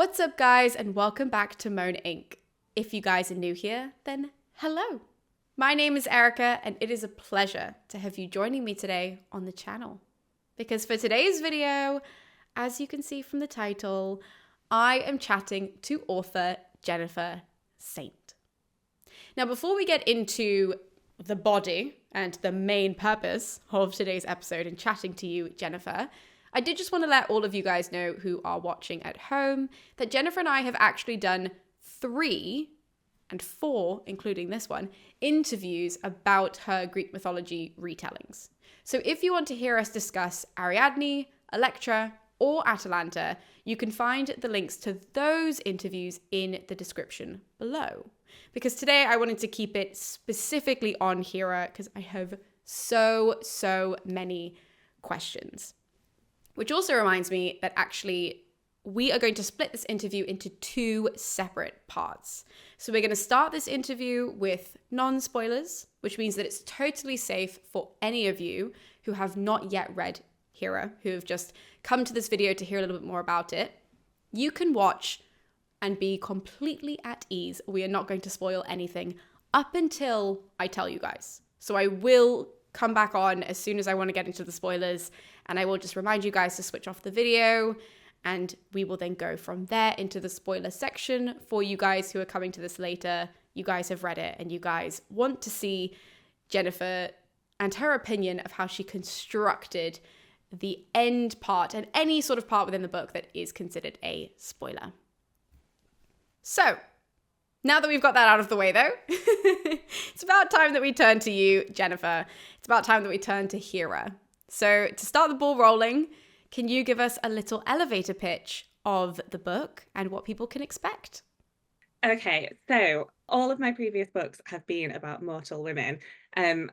What's up, guys, and welcome back to MoAn Inc. If you guys are new here, then hello. My name is Erica, and it is a pleasure to have you joining me today on the channel. Because for today's video, as you can see from the title, I am chatting to author Jennifer Saint. Now, before we get into the body and the main purpose of today's episode and chatting to you, Jennifer, I did just want to let all of you guys know who are watching at home that Jennifer and I have actually done 3 and 4, including this one, interviews about her Greek mythology retellings. So if you want to hear us discuss Ariadne, Electra, or Atalanta, you can find the links to those interviews in the description below. Because today I wanted to keep it specifically on Hera because I have so many questions. Which also reminds me that actually we are going to split this interview into 2 separate parts. So we're going to start this interview with non-spoilers, which means that it's totally safe for any of you who have not yet read Hera, who have just come to this video to hear a little bit more about it. You can watch and be completely at ease. We are not going to spoil anything up until I tell you guys. So I will come back on as soon as I want to get into the spoilers, and I will just remind you guys to switch off the video, and we will then go from there into the spoiler section. For you guys who are coming to this later, you guys have read it and you guys want to see Jennifer and her opinion of how she constructed the end part and any sort of part within the book that is considered a spoiler. So, now that we've got that out of the way, though, it's about time that we turn to you, Jennifer. It's about time that we turn to Hera. So to start the ball rolling, can you give us a little elevator pitch of the book and what people can expect? Okay, so all of my previous books have been about mortal women. And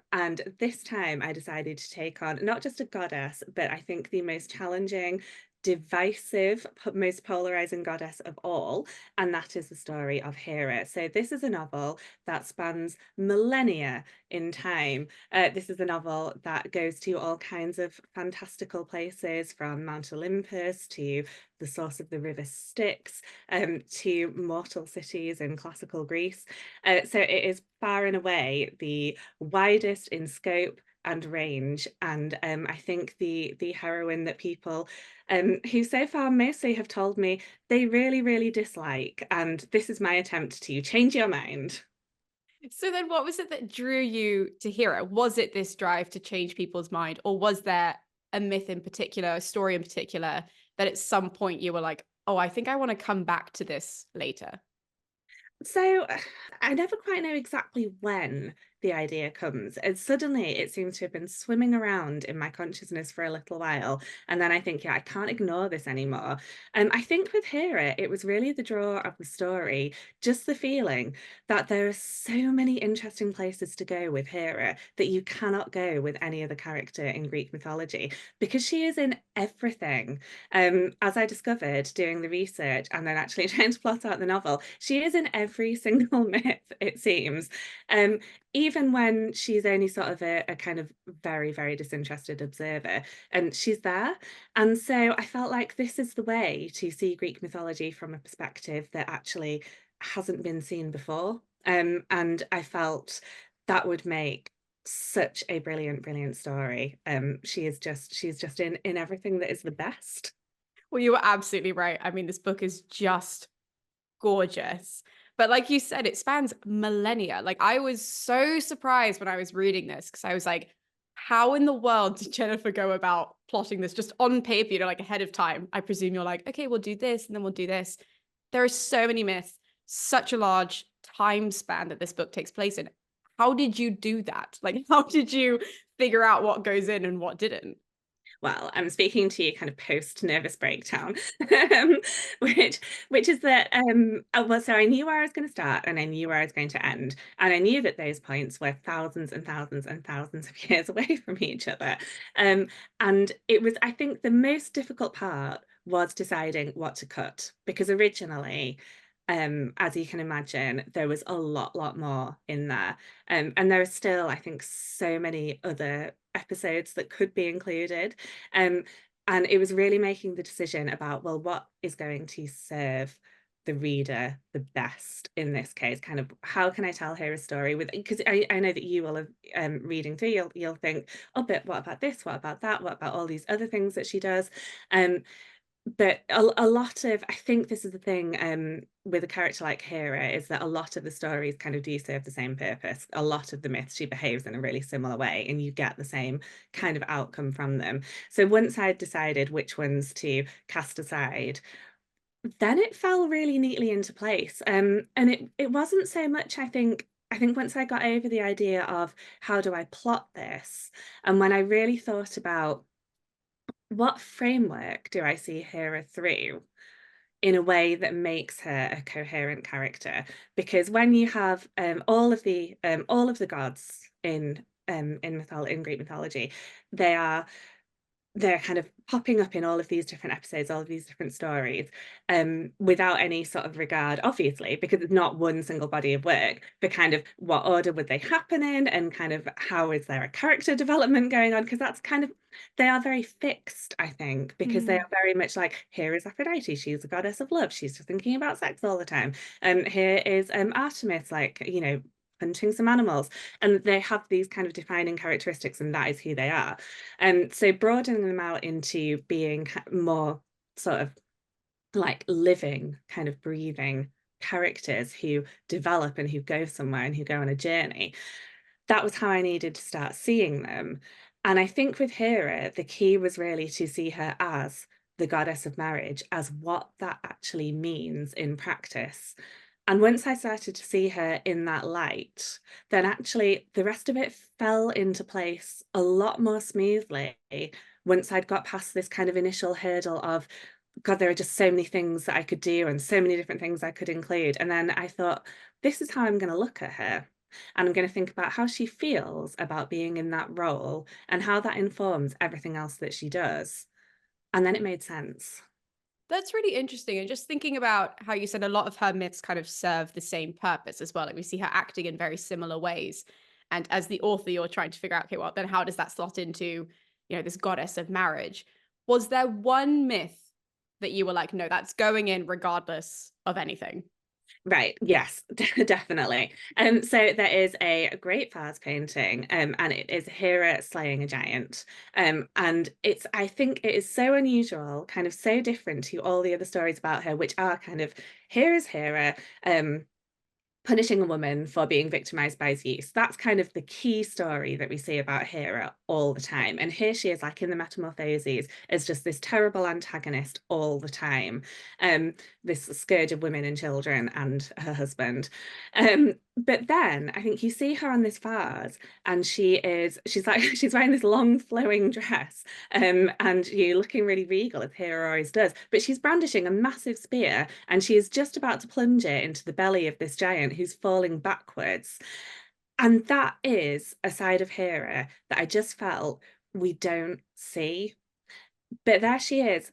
this time I decided to take on not just a goddess, but I think the most challenging, divisive, most polarizing goddess of all, and that is the story of Hera. So this is a novel that spans millennia in time. This is a novel that goes to all kinds of fantastical places, from Mount Olympus to the source of the river Styx, to mortal cities in classical Greece. So it is far and away the widest in scope and range, and I think the heroine that people who so far mostly have told me they really dislike, and this is my attempt to change your mind. So then what was it that drew you to Hera? Was it this drive to change people's mind, or was there a myth in particular, a story in particular, that at some point you were like, oh, I think I want to come back to this later? So I never quite know exactly when the idea comes. And suddenly it seems to have been swimming around in my consciousness for a little while. And then I think, yeah, I can't ignore this anymore. I think with Hera, it was really the draw of the story, just the feeling that there are so many interesting places to go with Hera that you cannot go with any other character in Greek mythology, because she is in everything. As I discovered doing the research and then actually trying to plot out the novel, she is in every single myth, it seems. Even when she's only sort of a kind of very disinterested observer, and she's there. And so I felt like this is the way to see Greek mythology from a perspective that actually hasn't been seen before. And I felt that would make such a brilliant story. She's just in everything that is the best. Well, you were absolutely right. I mean, this book is just gorgeous. But like you said, it spans millennia. Like, I was so surprised when I was reading this because I was like, how in the world did Jennifer go about plotting this just on paper, like ahead of time? I presume you're like, okay, we'll do this and then we'll do this. There are so many myths, such a large time span that this book takes place in. How did you do that? Like, how did you figure out what goes in and what didn't? Well, I'm speaking to you kind of post nervous breakdown, um, which is that well, so I knew where I was going to start and I knew where I was going to end, and I knew that those points were thousands and thousands and thousands of years away from each other, and it was, I think, the most difficult part was deciding what to cut, because originally, as you can imagine, there was a lot more in there. And there are still, I think, so many other episodes that could be included. Um, And it was really making the decision about, well, what is going to serve the reader the best in this case? Kind of how can I tell her a story with, because I know that you will have reading through, you'll think, oh, but what about this? What about that? What about all these other things that she does? Um, but a lot of, I think this is the thing with a character like Hera, is that a lot of the stories kind of do serve the same purpose. A lot of the myths, she behaves in a really similar way, and you get the same kind of outcome from them. So once I'd decided which ones to cast aside, then it fell really neatly into place. And it wasn't so much, I think once I got over the idea of how do I plot this, and when I really thought about what framework do I see Hera through in a way that makes her a coherent character? Because when you have all of the gods in Greek mythology, they are they're kind of popping up in all of these different episodes, all of these different stories, without any sort of regard, obviously, because it's not one single body of work, but kind of what order would they happen in, and kind of how is there a character development going on? Because that's kind of, they are very fixed, I think, because they Mm. are very much like, here is Aphrodite, she's a goddess of love, she's just thinking about sex all the time. Here is Artemis, like, hunting some animals. And they have these kind of defining characteristics, and that is who they are. So broadening them out into being more sort of like living, kind of breathing characters who develop and who go somewhere and who go on a journey, that was how I needed to start seeing them. And I think with Hera, the key was really to see her as the goddess of marriage, as what that actually means in practice. And once I started to see her in that light, then actually the rest of it fell into place a lot more smoothly once I'd got past this kind of initial hurdle of, God, there are just so many things that I could do and so many different things I could include. And then I thought, this is how I'm going to look at her. And I'm going to think about how she feels about being in that role and how that informs everything else that she does. And then it made sense. That's really interesting. And just thinking about how you said a lot of her myths kind of serve the same purpose as well. Like we see her acting in very similar ways. And as the author, you're trying to figure out, okay, well, then how does that slot into, this goddess of marriage? Was there one myth that you were like, no, that's going in regardless of anything? Right. Yes, definitely. So there is a great vase painting, and it is Hera slaying a giant. And I think it is so unusual, kind of so different to all the other stories about her, which are kind of, here is Hera, punishing a woman for being victimized by Zeus. That's kind of the key story that we see about Hera all the time. And here she is, like in the Metamorphoses, as just this terrible antagonist all the time. This scourge of women and children and her husband. But then I think you see her on this vase, and she's like, she's wearing this long flowing dress, and you're looking really regal, as Hera always does, but she's brandishing a massive spear, and she is just about to plunge it into the belly of this giant who's falling backwards. And that is a side of Hera that I just felt we don't see. But there she is,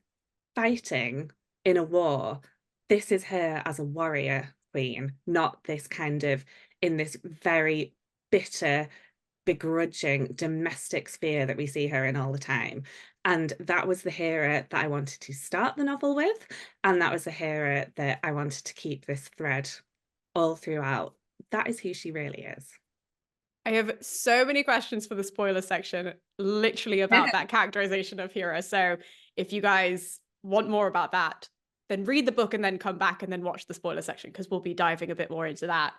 fighting in a war. This is her as a warrior queen, not this kind of, in this very bitter, begrudging domestic sphere that we see her in all the time. And that was the Hera that I wanted to start the novel with. And that was the Hera that I wanted to keep this thread all throughout. That is who she really is. I have so many questions for the spoiler section, literally about that characterization of Hera. So if you guys want more about that, then read the book and then come back and then watch the spoiler section, because we'll be diving a bit more into that.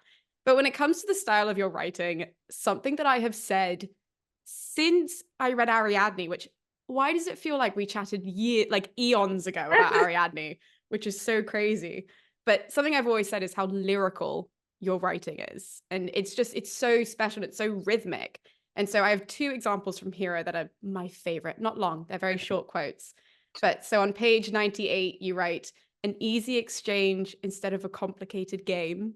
But when it comes to the style of your writing, something that I have said since I read Ariadne, which, why does it feel like we chatted eons ago about Ariadne, which is so crazy. But something I've always said is how lyrical your writing is. And it's so special. It's so rhythmic. And so I have two examples from Hera that are my favorite, not long, they're very short quotes. But so on page 98, you write, an easy exchange instead of a complicated game.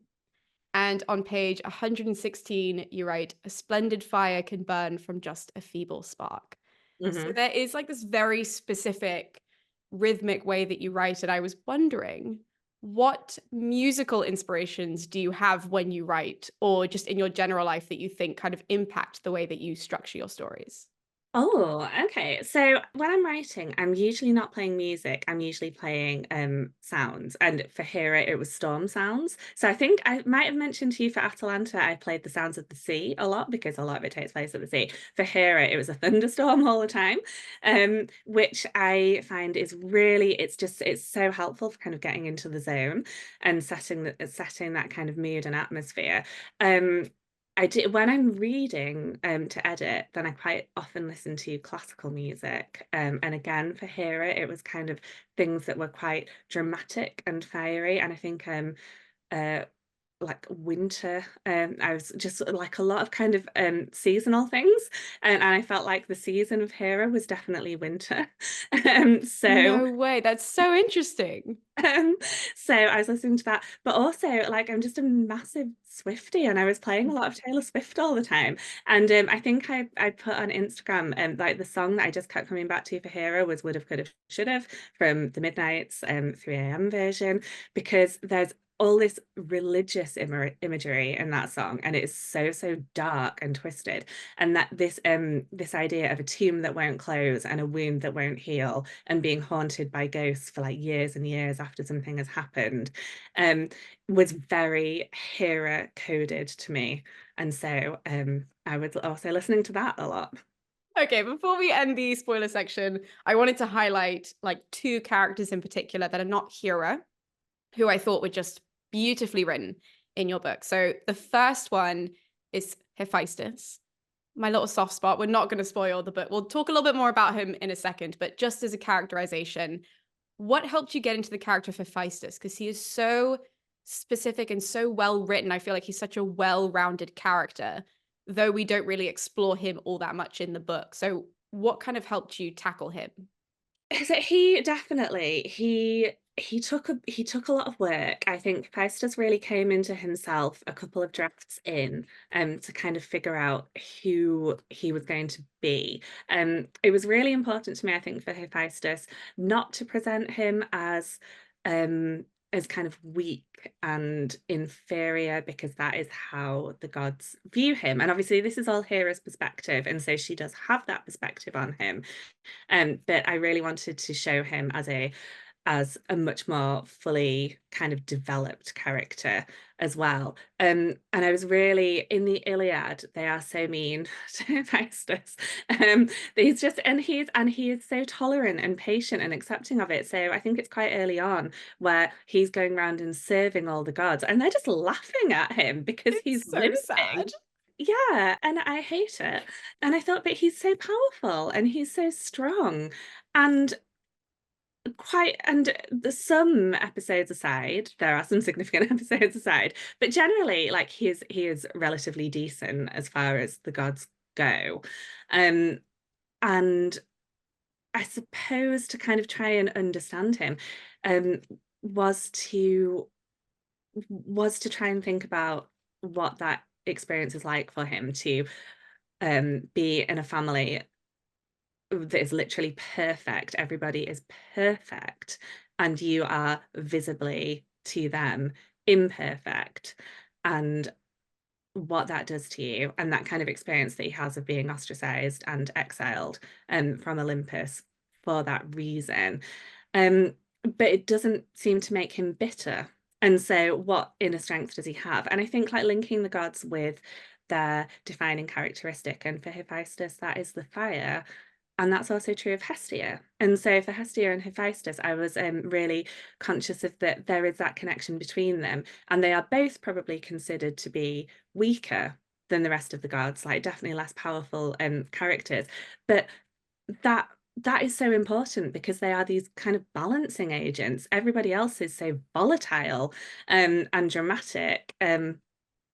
And on page 116, you write, a splendid fire can burn from just a feeble spark. So Mhm. there is like this very specific rhythmic way that you write. And I was wondering, what musical inspirations do you have when you write, or just in your general life that you think kind of impact the way that you structure your stories? Oh, okay. So when I'm writing, I'm usually not playing music. I'm usually playing sounds. And for Hera, it was storm sounds. So I think I might have mentioned to you for Atalanta, I played the sounds of the sea a lot because a lot of it takes place at the sea. For Hera, it was a thunderstorm all the time, which I find is really, it's so helpful for kind of getting into the zone and setting that kind of mood and atmosphere. Um, I do when I'm reading to edit, then I quite often listen to classical music. And again, for Hera, it was kind of things that were quite dramatic and fiery. And I think uh like winter, I was just like a lot of kind of seasonal things. And I felt like the season of Hera was definitely winter. So No way. That's so interesting. um, so I was listening to that, but also like I'm just a massive Swiftie, and I was playing a lot of Taylor Swift all the time. And I think I put on Instagram like the song that I just kept coming back to for Hero was Would Have, Could Have, Should Have from the Midnight's 3 a.m. version, because there's all this religious imagery in that song, and it is so dark and twisted. And that this idea of a tomb that won't close and a wound that won't heal and being haunted by ghosts for like years and years after something has happened um was very Hera coded to me. And so I was also listening to that a lot. Okay, before we end the spoiler section, I wanted to highlight like two characters in particular that are not Hera, who I thought were just beautifully written in your book. So the first one is Hephaestus, my little soft spot. We're not going to spoil the book. We'll talk a little bit more about him in a second, but just as a characterization, what helped you get into the character of Hephaestus? Because he is so specific and so well written. I feel like he's such a well-rounded character, though we don't really explore him all that much in the book. So what kind of helped you tackle him? So he definitely he took a lot of work. I think Faustus really came into himself a couple of drafts in to kind of figure out who he was going to be. It was really important to me, I think, for Hephaestus not to present him um as kind of weak and inferior, because that is how the gods view him. And obviously this is all Hera's perspective, and so she does have that perspective on him. But I really wanted to show him as a much more fully kind of developed character as well. And I was really in the Iliad, they are so mean to Hephaestus. He's just and he is so tolerant and patient and accepting of it. So I think it's quite early on where he's going around and serving all the gods, and they're just laughing at him because he's It's so limping. sad. Yeah, and I hate it. And I thought, but he's so powerful and he's so strong. And some episodes aside, there are some significant episodes aside, but generally, like he is relatively decent as far as the gods go. Um, and I suppose to kind of try and understand him, um, was to was to try and think about what that experience is like for him to be in a family that is literally perfect. Everybody is perfect, and you are visibly to them imperfect. And what that does to you, and that kind of experience that he has of being ostracized and exiled from Olympus for that reason. Um, but it doesn't seem to make him bitter. And so, what inner strength does he have? And I think like linking the gods with their defining characteristic, and for Hephaestus, that is the fire. And that's also true of Hestia. And so for Hestia and Hephaestus, I was really conscious of that there is that connection between them. And they are both probably considered to be weaker than the rest of the gods, like definitely less powerful characters. But that that is so important because they are these kind of balancing agents. Everybody else is so volatile and dramatic.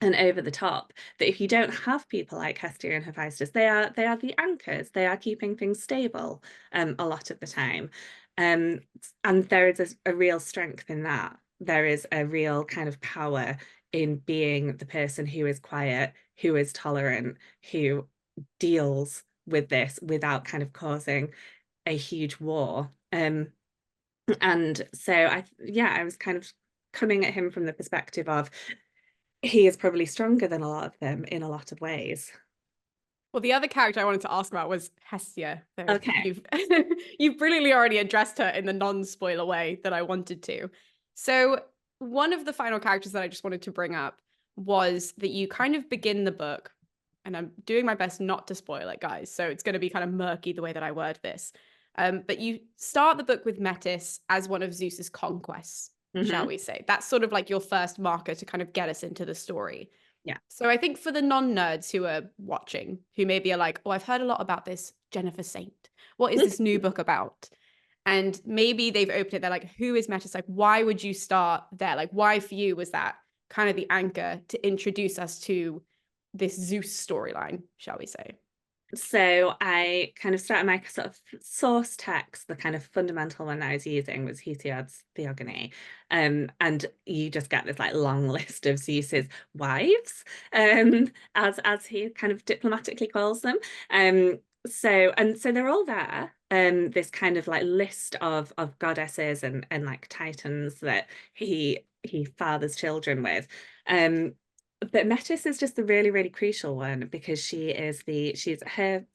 And over the top, that if you don't have people like Hestia and Hephaestus, they are the anchors. They are keeping things stable a lot of the time. Um, and there is a real strength in that. There is a real kind of power in being the person who is quiet, who is tolerant, who deals with this without kind of causing a huge war. And so I was kind of coming at him from the perspective of he is probably stronger than a lot of them in a lot of ways. Well, the other character I wanted to ask about was Hestia. So Okay. you've brilliantly already addressed her in the non-spoiler way that I wanted to. So one of the final characters that I just wanted to bring up was that you kind of begin the book, and I'm doing my best not to spoil it, guys. So it's going to be kind of murky the way that I word this. But you start the book with Metis as one of Zeus's conquests, shall Hmm. we say. That's sort of like your first marker to kind of get us into the story. Yeah. So I think for the non-nerds who are watching, who maybe are like, oh, I've heard a lot about this Jennifer Saint. What is this new book about? And maybe they've opened it, they're like, who is Metis? Like, why would you start there? Like, why for you was that kind of the anchor to introduce us to this Zeus storyline, shall we say? So I kind of started my sort of source text, the kind of fundamental one that I was using was Hesiod's Theogony. And you just get this like long list of Zeus's wives, as he kind of diplomatically calls them. So they're all there. This kind of like list of goddesses and like titans that he fathers children with. Um, but Metis is just the really, really crucial one because she's her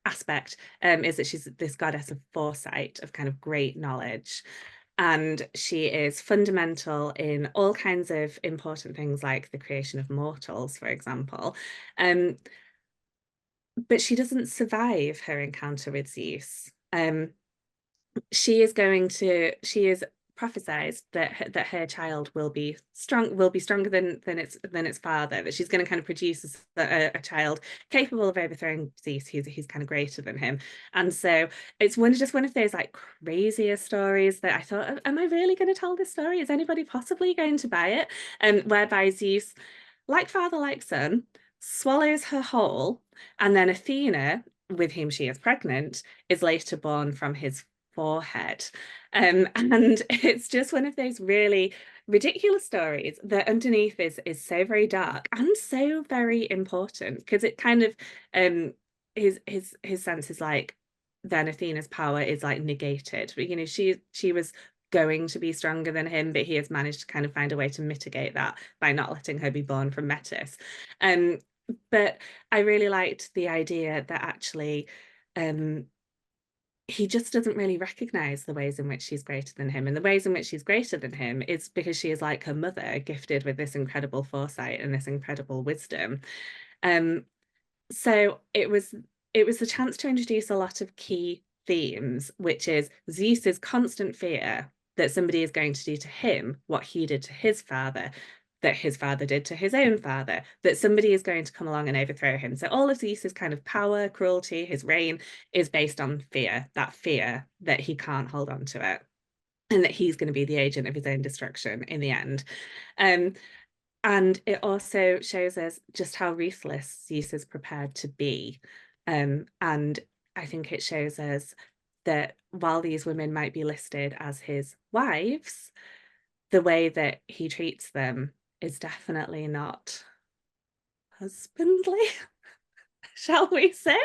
aspect is that she's this goddess of foresight, of kind of great knowledge. And she is fundamental in all kinds of important things like the creation of mortals, for example. Um, but she doesn't survive her encounter with Zeus. She is prophesized that her child will be stronger than its father, that she's going to kind of produce a child capable of overthrowing Zeus, who's kind of greater than him. And so it's just one of those like crazier stories that I thought, am I really going to tell this story? Is anybody possibly going to buy it? Whereby Zeus, like father like son, swallows her whole, and then Athena, with whom she is pregnant, is later born from his forehead. And it's just one of those really ridiculous stories that underneath is so very dark and so very important because it kind of his sense is like then Athena's power is like negated. But you know, she was going to be stronger than him, but he has managed to kind of find a way to mitigate that by not letting her be born from Metis. But I really liked the idea that actually he just doesn't really recognize the ways in which she's greater than him. And the ways in which she's greater than him is because she is like her mother, gifted with this incredible foresight and this incredible wisdom. Um, so it was the chance to introduce a lot of key themes, which is Zeus's constant fear that somebody is going to do to him what he did to his father, that his father did to his own father, that somebody is going to come along and overthrow him. So all of Zeus's kind of power, cruelty, his reign is based on fear, that fear that he can't hold on to it, and that he's going to be the agent of his own destruction in the end. And it also shows us just how ruthless Zeus is prepared to be. And I think it shows us that while these women might be listed as his wives, the way that he treats them is definitely not husbandly, shall we say?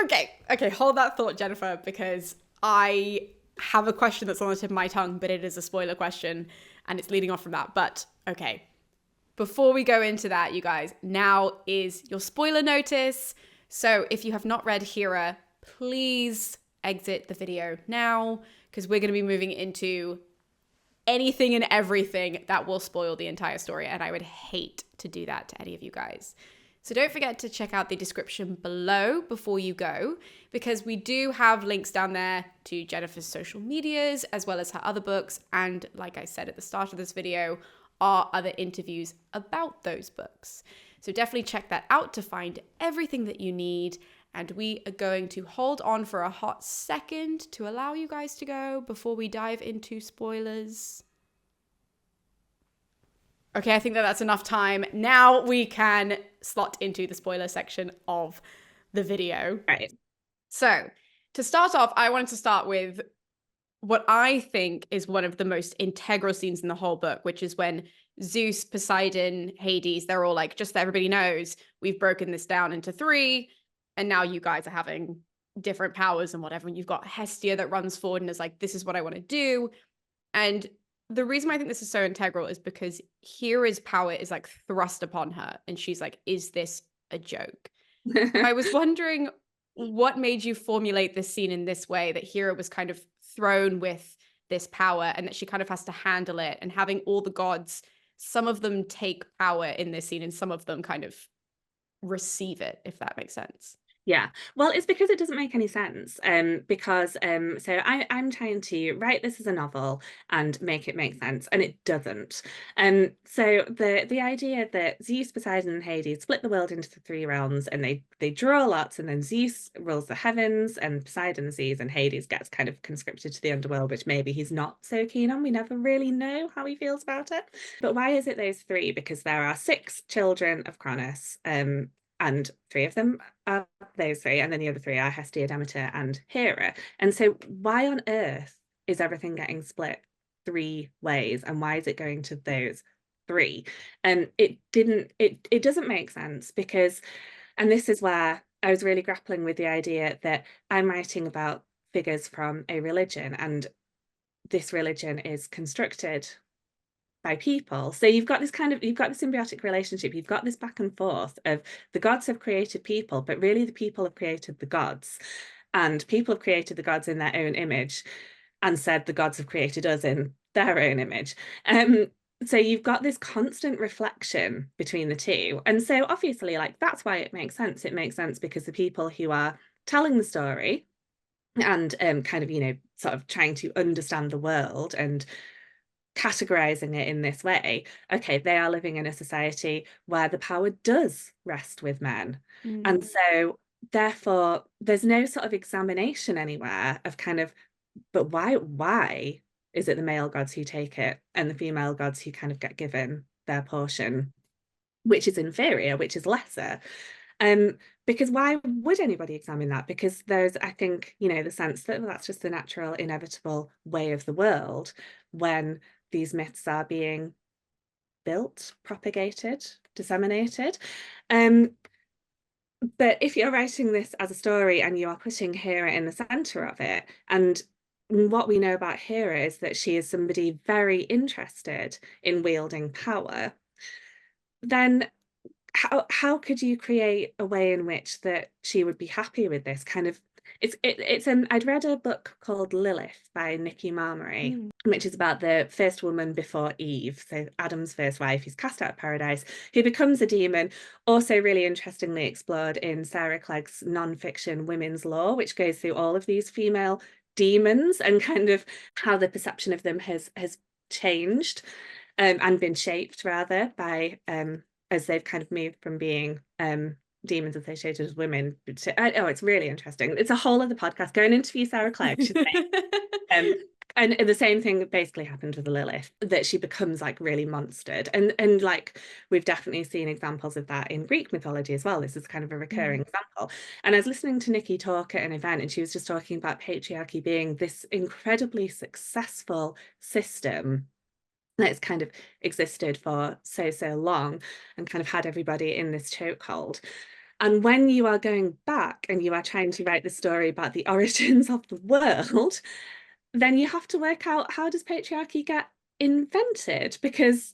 Okay, hold that thought, Jennifer, because I have a question that's on the tip of my tongue, but it is a spoiler question, and it's leading off from that. But okay, before we go into that, you guys, now is your spoiler notice. So if you have not read Hera, please exit the video now, because we're going to be moving into anything and everything that will spoil the entire story, and I would hate to do that to any of you guys. So don't forget to check out the description below before you go, because we do have links down there to Jennifer's social medias, as well as her other books, and like I said at the start of this video, are other interviews about those books. So definitely check that out to find everything that you need, and we are going to hold on for a hot second to allow you guys to go before we dive into spoilers. Okay, I think that's enough time. Now we can slot into the spoiler section of the video. Right. So, to start off, I wanted to start with what I think is one of the most integral scenes in the whole book, which is when Zeus, Poseidon, Hades, they're all like, just so everybody knows, we've broken this down into 3, and now you guys are having different powers and whatever. And you've got Hestia that runs forward and is like, this is what I want to do. And the reason why I think this is so integral is because Hera's power is like thrust upon her, and she's like, is this a joke? I was wondering what made you formulate this scene in this way, that Hera was kind of thrown with this power and that she kind of has to handle it, and having all the gods, some of them take power in this scene and some of them kind of receive it, if that makes sense. Yeah, well, it's because it doesn't make any sense. Because so I'm trying to write this as a novel and make it make sense, and it doesn't. So the idea that Zeus, Poseidon, and Hades split the world into the three realms, and they draw lots, and then Zeus rules the heavens, and Poseidon the seas, and Hades gets kind of conscripted to the underworld, which maybe he's not so keen on. We never really know how he feels about it. But why is it those three? Because there are six children of Cronus, and three of them are those three, and then the other three are Hestia, Demeter, and Hera. And so, why on earth is everything getting split three ways, and why is it going to those three? And it doesn't make sense because, and this is where I was really grappling with the idea that I'm writing about figures from a religion, and this religion is constructed by people. So you've got this symbiotic relationship. You've got this back and forth of the gods have created people, but really the people have created the gods. And people have created the gods in their own image and said the gods have created us in their own image. So you've got this constant reflection between the two. And so obviously, like, that's why it makes sense. It makes sense because the people who are telling the story and kind of, sort of trying to understand the world and categorizing it in this way, okay, they are living in a society where the power does rest with men. And so therefore there's no sort of examination anywhere of kind of, but why is it the male gods who take it and the female gods who kind of get given their portion, which is inferior, which is lesser? Because why would anybody examine that? Because there's, I think, the sense that, well, that's just the natural, inevitable way of the world when these myths are being built, propagated, disseminated. But if you're writing this as a story and you are putting Hera in the center of it, and what we know about Hera is that she is somebody very interested in wielding power, then how could you create a way in which that she would be happy with this kind of, I'd read a book called Lilith by Nikki Marmory, which is about the first woman before Eve, so Adam's first wife, who's cast out of paradise, who becomes a demon. Also really interestingly explored in Sarah Clegg's non-fiction Women's Law, which goes through all of these female demons and kind of how the perception of them has changed, and been shaped rather by as they've kind of moved from being demons associated with women. It's really interesting. It's a whole other podcast. Go and interview Sarah Clegg. She's and the same thing basically happened with Lilith, that she becomes like really monstered. And like we've definitely seen examples of that in Greek mythology as well. This is kind of a recurring example. And I was listening to Nikki talk at an event, and she was just talking about patriarchy being this incredibly successful system that's kind of existed for so long and kind of had everybody in this chokehold. And when you are going back and you are trying to write the story about the origins of the world, then you have to work out, how does patriarchy get invented? Because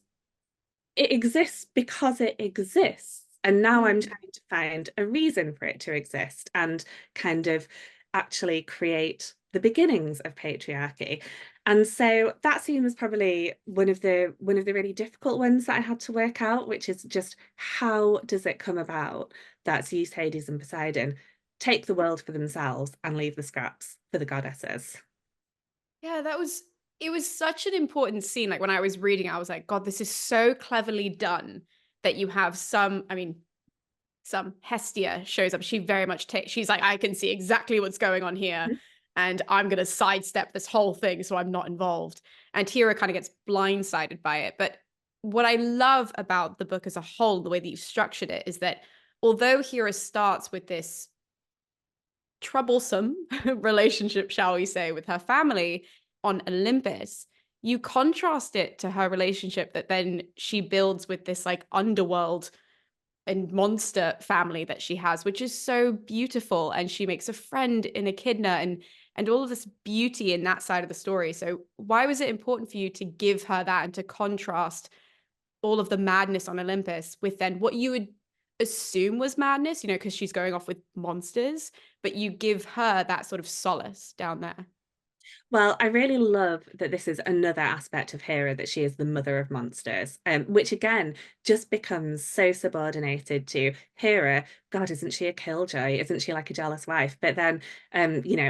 it exists because it exists. And now I'm trying to find a reason for it to exist and kind of actually create the beginnings of patriarchy. And so that scene was probably one of the really difficult ones that I had to work out, which is just, how does it come about that Zeus, Hades, and Poseidon take the world for themselves and leave the scraps for the goddesses? Yeah, it was such an important scene. Like when I was reading, I was like, God, this is so cleverly done that you have some Hestia shows up. She very much she's like, I can see exactly what's going on here, and I'm going to sidestep this whole thing so I'm not involved. And Hera kind of gets blindsided by it. But what I love about the book as a whole, the way that you've structured it, is that although Hera starts with this troublesome relationship, shall we say, with her family on Olympus, you contrast it to her relationship that then she builds with this like underworld and monster family that she has, which is so beautiful. And she makes a friend in Echidna, and all of this beauty in that side of the story. So why was it important for you to give her that and to contrast all of the madness on Olympus with then what you would assume was madness, because she's going off with monsters, but you give her that sort of solace down there? Well, I really love that this is another aspect of Hera, that she is the mother of monsters, which again just becomes so subordinated to Hera. God, isn't she a killjoy? Isn't she like a jealous wife? But then,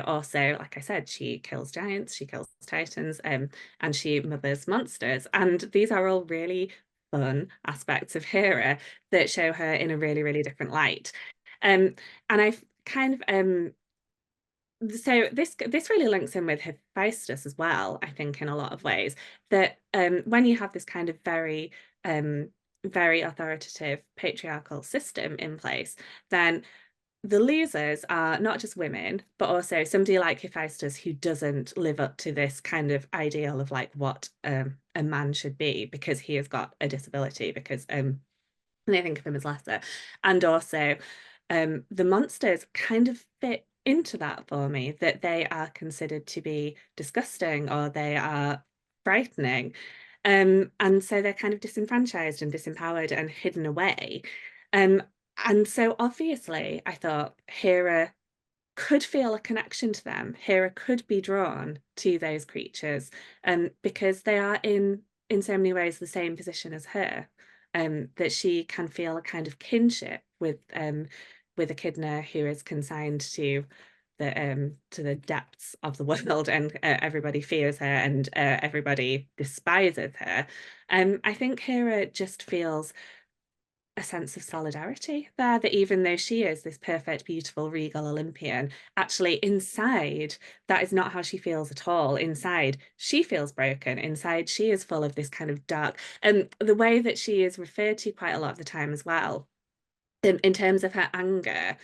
also, like I said, she kills giants, she kills titans, and she mothers monsters. And these are all really fun aspects of Hera that show her in a really, really different light. And I've kind of so this really links in with Hephaestus as well, I think, in a lot of ways. That when you have this kind of very authoritative patriarchal system in place, then the losers are not just women, but also somebody like Hephaestus who doesn't live up to this kind of ideal of like what a man should be because he has got a disability, because they think of him as lesser. And also, the monsters kind of fit into that for me, that they are considered to be disgusting or they are frightening. And so they're kind of disenfranchised and disempowered and hidden away. Um, and so obviously, I thought Hera could feel a connection to them. Hera could be drawn to those creatures, because they are in so many ways the same position as her, that she can feel a kind of kinship with Echidna, who is consigned to the depths of the world, and everybody fears her and everybody despises her. I think Hera just feels a sense of solidarity there, that even though she is this perfect, beautiful, regal Olympian, actually inside, that is not how she feels at all. Inside, she feels broken. Inside, she is full of this kind of dark, and the way that she is referred to quite a lot of the time as well, in terms of her anger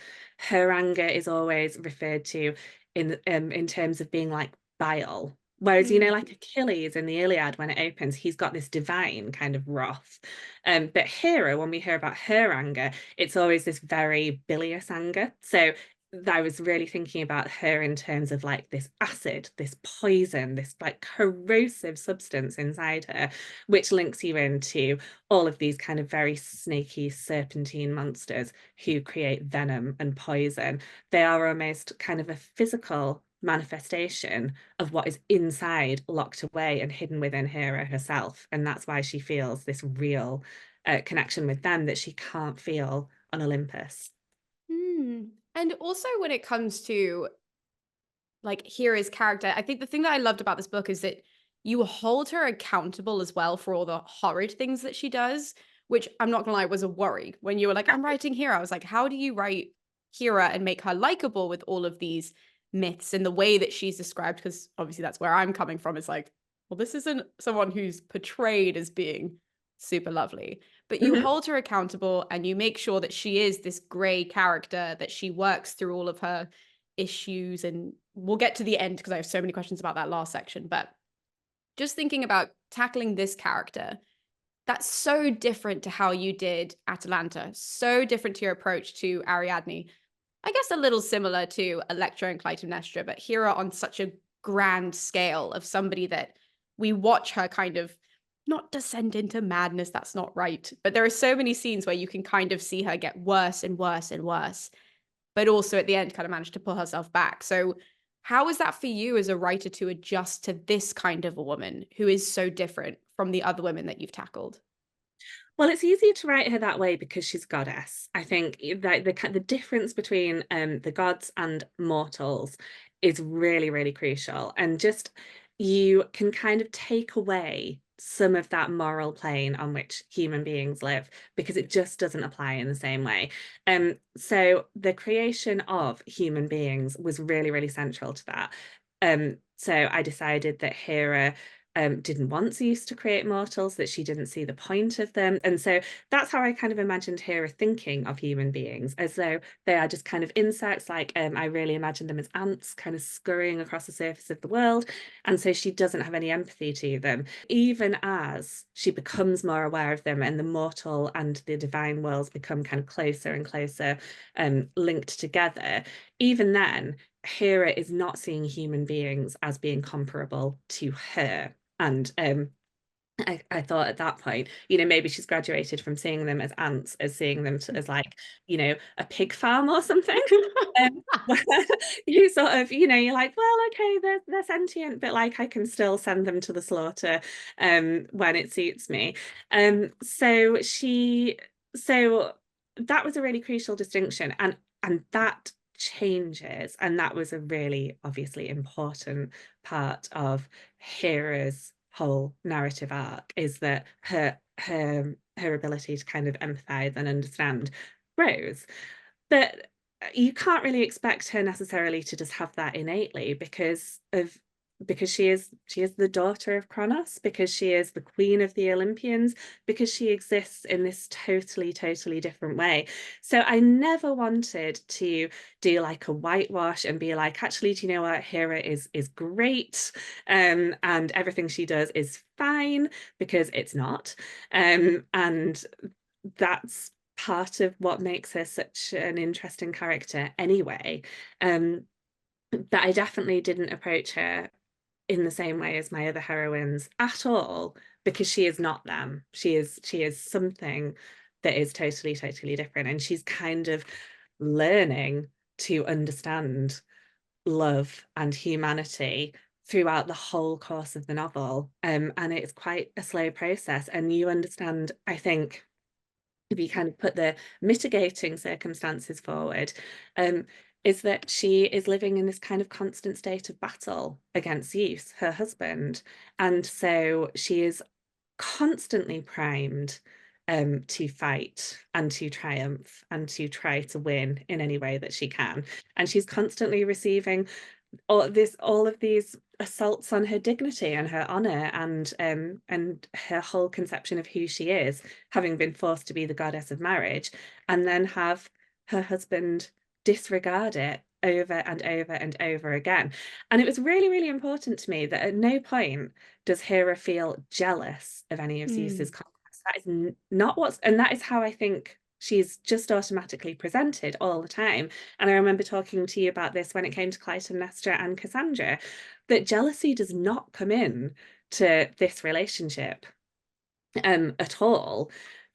is always referred to in terms of being like bile. Whereas, like Achilles in the Iliad, when it opens, he's got this divine kind of wrath. But Hera, when we hear about her anger, it's always this very bilious anger. So I was really thinking about her in terms of like this acid, this poison, this like corrosive substance inside her, which links you into all of these kind of very snaky serpentine monsters who create venom and poison. They are almost kind of a physical manifestation of what is inside, locked away and hidden within Hera herself. And that's why she feels this real connection with them that she can't feel on Olympus. And also when it comes to like Hera's character, I think the thing that I loved about this book is that you hold her accountable as well for all the horrid things that she does, which I'm not gonna lie was a worry. When you were like, I'm writing Hera, I was like, how do you write Hera and make her likable with all of these myths and the way that she's described? Because obviously that's where I'm coming from. It's like, well, this isn't someone who's portrayed as being super lovely, but you Mhm. hold her accountable and you make sure that she is this gray character, that she works through all of her issues. And we'll get to the end because I have so many questions about that last section. But just thinking about tackling this character, that's so different to how you did Atalanta, so different to your approach to Ariadne. I guess a little similar to Electra and Clytemnestra, but Hera on such a grand scale of somebody that we watch her kind of not descend into madness, that's not right. But there are so many scenes where you can kind of see her get worse and worse and worse, but also at the end kind of managed to pull herself back. So how is that for you as a writer to adjust to this kind of a woman who is so different from the other women that you've tackled? Well, it's easier to write her that way because she's goddess. I think that the difference between the gods and mortals is really, really crucial. And just you can kind of take away some of that moral plane on which human beings live because it just doesn't apply in the same way. So the creation of human beings was really, really central to that. So I decided that Hera didn't want Zeus to create mortals, that she didn't see the point of them. And so that's how I kind of imagined Hera thinking of human beings, as though they are just kind of insects. Like I really imagined them as ants kind of scurrying across the surface of the world. And so she doesn't have any empathy to them. Even as she becomes more aware of them and the mortal and the divine worlds become kind of closer and closer linked together, even then, Hera is not seeing human beings as being comparable to her. And I thought at that point, maybe she's graduated from seeing them as ants, as seeing them as like, a pig farm or something. Where you sort of, you're like, well, okay, they're sentient, but like I can still send them to the slaughter when it suits me. So so that was a really crucial distinction, and that changes, and that was a really obviously important part of Hera's whole narrative arc, is that her ability to kind of empathize and understand grows. But you can't really expect her necessarily to just have that innately, because she is the daughter of Kronos, because she is the queen of the Olympians, because she exists in this totally different way. So I never wanted to do like a whitewash and be like, actually, do you know what, Hera is great, and everything she does is fine, because it's not. And that's part of what makes her such an interesting character anyway. That I definitely didn't approach her in the same way as my other heroines at all, because she is not them. She is something that is totally different, and she's kind of learning to understand love and humanity throughout the whole course of the novel. And it's quite a slow process, and you understand, I think, if you kind of put the mitigating circumstances forward, is that she is living in this kind of constant state of battle against Zeus, her husband. And so she is constantly primed to fight and to triumph and to try to win in any way that she can. And she's constantly receiving all of these assaults on her dignity and her honor, and her whole conception of who she is, having been forced to be the goddess of marriage, and then have her husband disregard it over and over and over again. And it was really important to me that at no point does Hera feel jealous of any of Zeus's conquests. That is not what's, and that is how I think she's just automatically presented all the time. And I remember talking to you about this when it came to Clytemnestra and Cassandra, that jealousy does not come in to this relationship at all.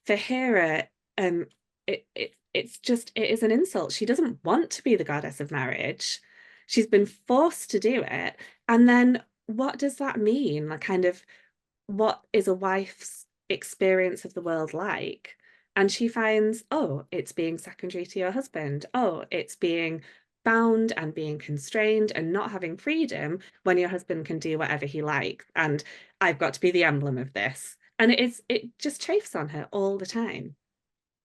For Hera, it is an insult. She doesn't want to be the goddess of marriage. She's been forced to do it. And then what does that mean? Like, kind of, what is a wife's experience of the world like? And she finds, oh, it's being secondary to your husband. Oh, it's being bound and being constrained and not having freedom when your husband can do whatever he likes. And I've got to be the emblem of this. And it just chafes on her all the time.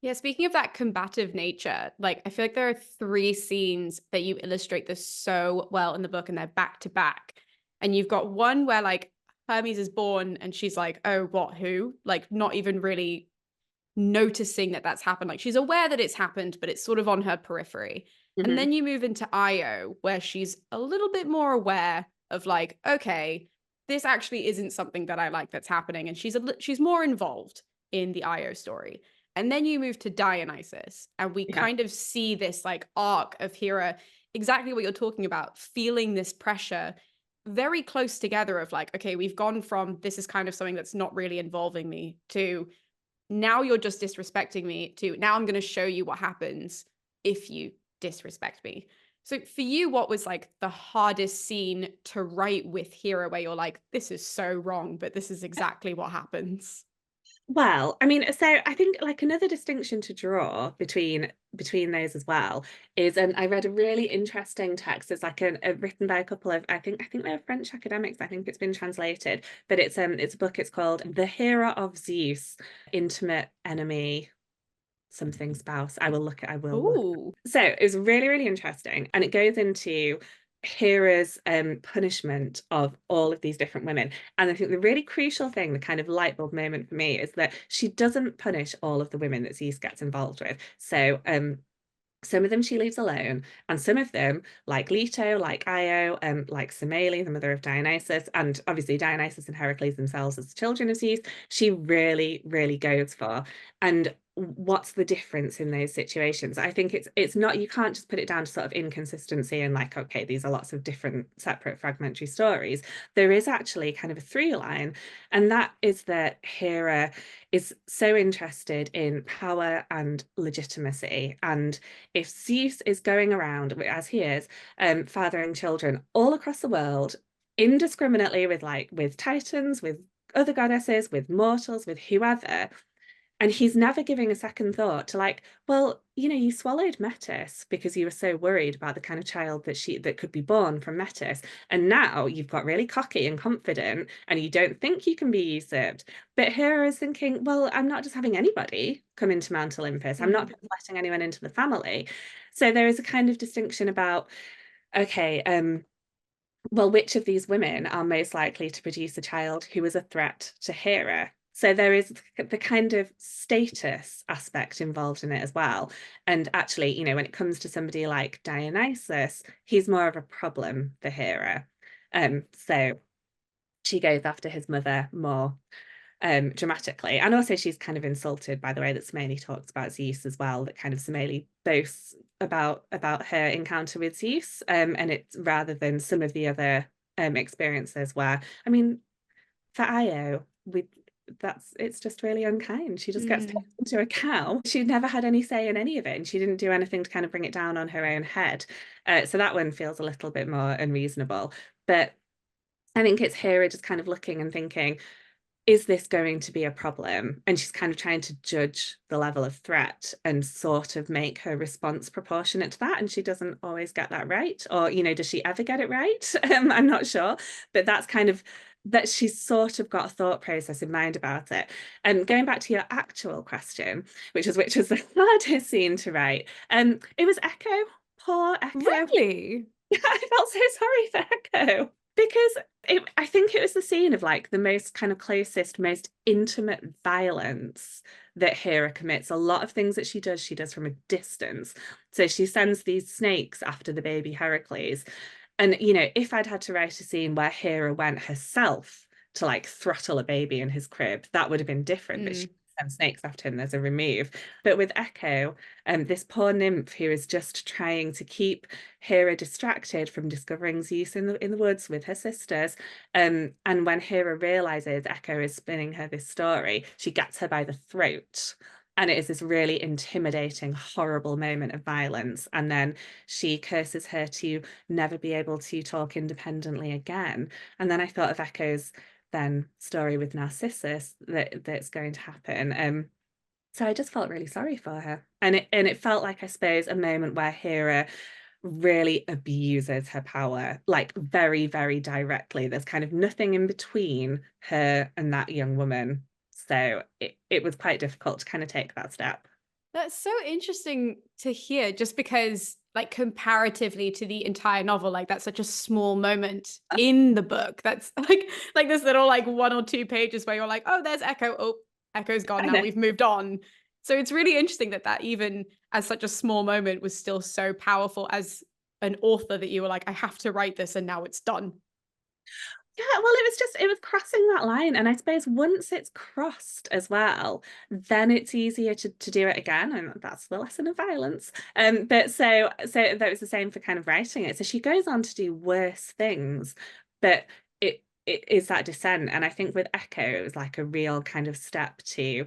Yeah, speaking of that combative nature, like I feel like there are three scenes that you illustrate this so well in the book, and they're back to back. And you've got one where like Hermes is born and she's like, oh, what, who? Like not even really noticing that that's happened. Like she's aware that it's happened, but it's sort of on her periphery. And then you move into Io, where she's a little bit more aware of like, okay, this actually isn't something that I like that's happening. And she's more involved in the Io story. And then you move to Dionysus, and we Yeah. kind of see this like arc of Hera, exactly what you're talking about, feeling this pressure very close together of like, okay, we've gone from this is kind of something that's not really involving me to now you're just disrespecting me to now I'm going to show you what happens if you disrespect me. So for you, what was like the hardest scene to write with Hera where you're like, this is so wrong, but this is exactly what happens? Well, I mean, so I think like another distinction to draw between those as well is, I read a really interesting text. It's like a written by a couple of, I think they're French academics. I think it's been translated, but it's a book. It's called The Hera of Zeus, Intimate Enemy something spouse. I will look. Oh, So it was really interesting, and it goes into Hera's punishment of all of these different women. And I think the really crucial thing, the kind of light bulb moment for me, is that she doesn't punish all of the women that Zeus gets involved with. So some of them she leaves alone, and some of them, like Leto, like Io, like Semele, the mother of Dionysus, and obviously Dionysus and Heracles themselves as children of Zeus, she really goes for. And what's the difference in those situations? I think it's not, you can't just put it down to sort of inconsistency and like, okay, these are lots of different separate fragmentary stories. There is actually kind of a through line, and that is that Hera is so interested in power and legitimacy. And if Zeus is going around, as he is, fathering children all across the world indiscriminately with titans, with other goddesses, with mortals, with whoever, and he's never giving a second thought to like, well, you swallowed Metis because you were so worried about the kind of child that could be born from Metis. And now you've got really cocky and confident and you don't think you can be usurped. But Hera is thinking, well, I'm not just having anybody come into Mount Olympus. I'm not letting anyone into the family. So there is a kind of distinction about, okay, well, which of these women are most likely to produce a child who is a threat to Hera? So there is the kind of status aspect involved in it as well. And actually, when it comes to somebody like Dionysus, he's more of a problem for Hera. So she goes after his mother more dramatically. And also she's kind of insulted by the way that Semele talks about Zeus as well, that kind of Semele boasts about her encounter with Zeus. And it's rather than some of the other experiences where, I mean, for Io, it's just really unkind. She just gets turned into a cow. She never had any say in any of it, and she didn't do anything to kind of bring it down on her own head. So that one feels a little bit more unreasonable. But I think it's Hera just kind of looking and thinking, is this going to be a problem? And she's kind of trying to judge the level of threat and sort of make her response proportionate to that. And she doesn't always get that right. Or, does she ever get it right? I'm not sure. But that's kind of that she's sort of got a thought process in mind about it. And going back to your actual question, which was the hardest scene to write, it was Echo. Poor Echo. Really? I felt so sorry for Echo. Because I think it was the scene of like the most kind of closest, most intimate violence that Hera commits. A lot of things that she does from a distance. So she sends these snakes after the baby Heracles. And, if I'd had to write a scene where Hera went herself to like throttle a baby in his crib, that would have been different. But she sends snakes after him, there's a remove. But with Echo, this poor nymph who is just trying to keep Hera distracted from discovering Zeus in the woods with her sisters. And when Hera realizes Echo is spinning her this story, she gets her by the throat. And it is this really intimidating, horrible moment of violence. And then she curses her to never be able to talk independently again. And then I thought of Echo's then story with Narcissus that's going to happen. So I just felt really sorry for her. And it felt like, I suppose, a moment where Hera really abuses her power, like very, very directly. There's kind of nothing in between her and that young woman. So it was quite difficult to kind of take that step. That's so interesting to hear, just because, like, comparatively to the entire novel, like, that's such a small moment in the book. That's like this little, like, 1 or 2 pages where you're like, oh, there's Echo. Oh, Echo's gone now. We've moved on. So it's really interesting that even as such a small moment was still so powerful as an author, that you were like, I have to write this and now it's done. Yeah, well, it was crossing that line. And I suppose once it's crossed as well, then it's easier to do it again. And that's the lesson of violence. But so that was the same for kind of writing it. So she goes on to do worse things, but it is that descent. And I think with Echo, it was like a real kind of step to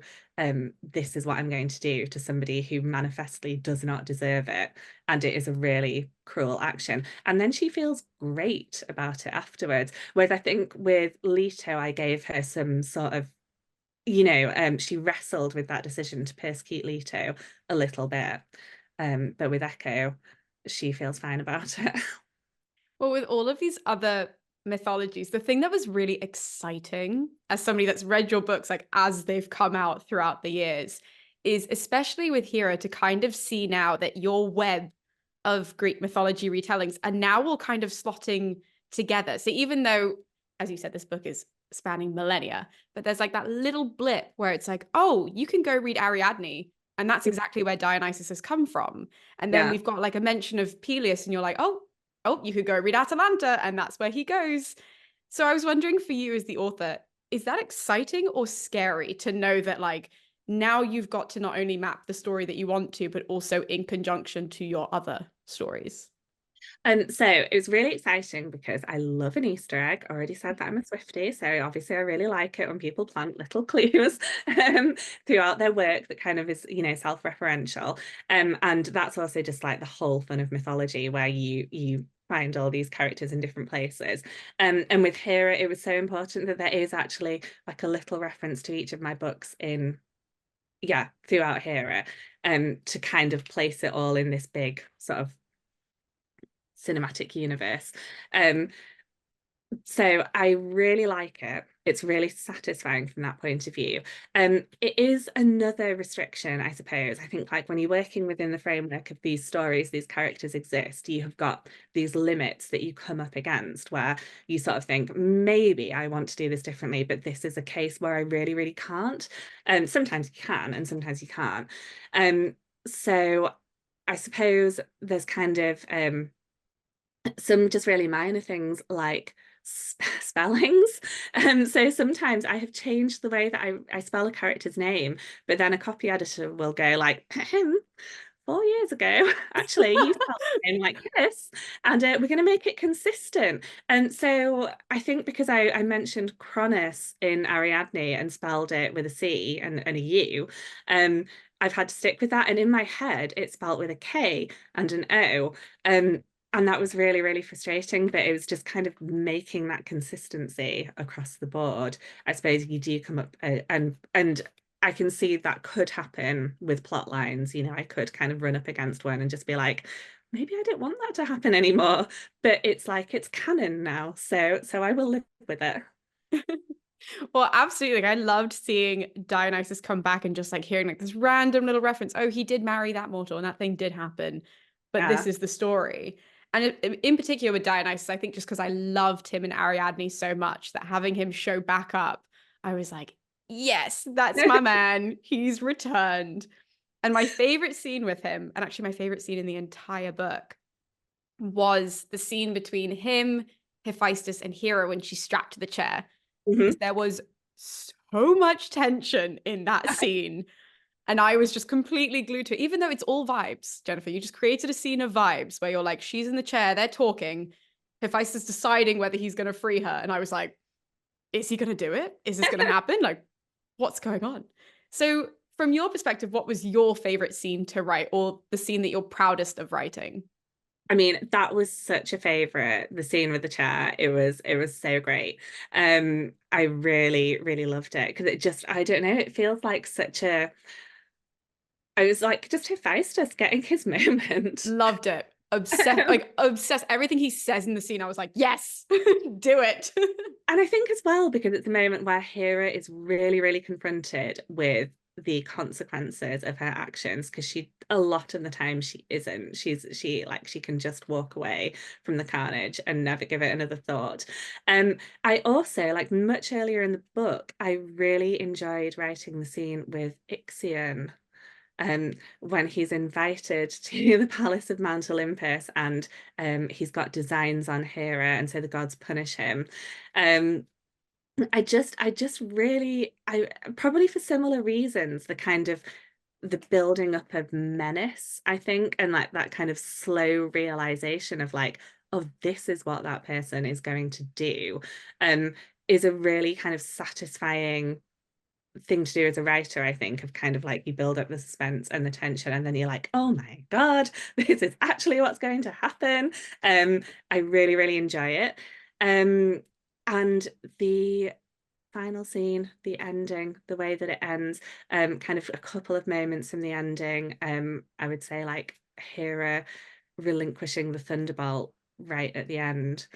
this is what I'm going to do to somebody who manifestly does not deserve it. And it is a really cruel action. And then she feels great about it afterwards. Whereas I think with Leto, I gave her some sort of, she wrestled with that decision to persecute Leto a little bit. But with Echo, she feels fine about it. Well, with all of these other mythologies, the thing that was really exciting as somebody that's read your books, like, as they've come out throughout the years, is especially with Hera, to kind of see now that your web of Greek mythology retellings are now all kind of slotting together. So even though, as you said, this book is spanning millennia, but there's like that little blip where it's like, oh, you can go read Ariadne, and that's exactly where Dionysus has come from. And then Yeah. we've got like a mention of Peleus, and you're like, oh, you could go read Atalanta, and that's where he goes. So I was wondering, for you as the author, is that exciting or scary to know that, like, now you've got to not only map the story that you want to, but also in conjunction to your other stories. And so it was really exciting because I love an Easter egg. I already said that I'm a Swiftie, so obviously I really like it when people plant little clues um, throughout their work that kind of is, self-referential. And that's also just like the whole fun of mythology, where you find all these characters in different places. And with Hera, it was so important that there is actually like a little reference to each of my books throughout Hera, to kind of place it all in this big sort of cinematic universe. Um, so I really like it. It's really satisfying from that point of view. It is another restriction, I suppose. I think like when you're working within the framework of these stories, these characters exist, you have got these limits that you come up against where you sort of think, maybe I want to do this differently, but this is a case where I really, really can't. Sometimes you can and sometimes you can't. So I suppose there's kind of some just really minor things like spellings. So sometimes I have changed the way that I spell a character's name, but then a copy editor will go like, 4 years ago, actually, you spelled the name like this, and we're going to make it consistent. And so I think because I mentioned Cronus in Ariadne and spelled it with a C and a U, I've had to stick with that. And in my head, it's spelled with a K and an O. And that was really, really frustrating, but it was just kind of making that consistency across the board. I suppose you do come up and I can see that could happen with plot lines. I could kind of run up against one and just be like, maybe I don't want that to happen anymore. But it's like it's canon now, so I will live with it. Well, absolutely. Like, I loved seeing Dionysus come back and just like hearing like this random little reference. Oh, he did marry that mortal and that thing did happen, but this Yeah. is the story. And in particular with Dionysus, I think just because I loved him in Ariadne so much that having him show back up, I was like, yes, that's my man. He's returned. And my favorite scene with him, and actually my favorite scene in the entire book, was the scene between him, Hephaestus, and Hera when she's strapped to the chair. Mhm. Because there was so much tension in that scene. And I was just completely glued to it, even though it's all vibes, Jennifer. You just created a scene of vibes where you're like, she's in the chair, they're talking. Hephaestus deciding whether he's going to free her. And I was like, is he going to do it? Is this going to happen? Like, what's going on? So, from your perspective, what was your favorite scene to write or the scene that you're proudest of writing? I mean, that was such a favorite, the scene with the chair. It was so great. I really, really loved it because it just, I don't know, it feels like such a, I was like just Hephaestus getting his moment. Loved it. Obsessed, like obsessed. Everything he says in the scene, I was like, yes, do it. And I think as well, because it's a moment where Hera is really, really confronted with the consequences of her actions, because a lot of the time she isn't. She can just walk away from the carnage and never give it another thought. I also, like much earlier in the book, I really enjoyed writing the scene with Ixion. When he's invited to the palace of Mount Olympus and he's got designs on Hera, and so the gods punish him. Um, I just really, I probably for similar reasons, the building up of menace, I think, and like that kind of slow realization of like, oh, this is what that person is going to do, um, is a really kind of satisfying thing to do as a writer, I think, of kind of like you build up the suspense and the tension, and then you're like, oh my God, this is actually what's going to happen. I really, really enjoy it. And the final scene, the ending, the way that it ends, kind of a couple of moments from the ending, I would say like Hera relinquishing the thunderbolt right at the end,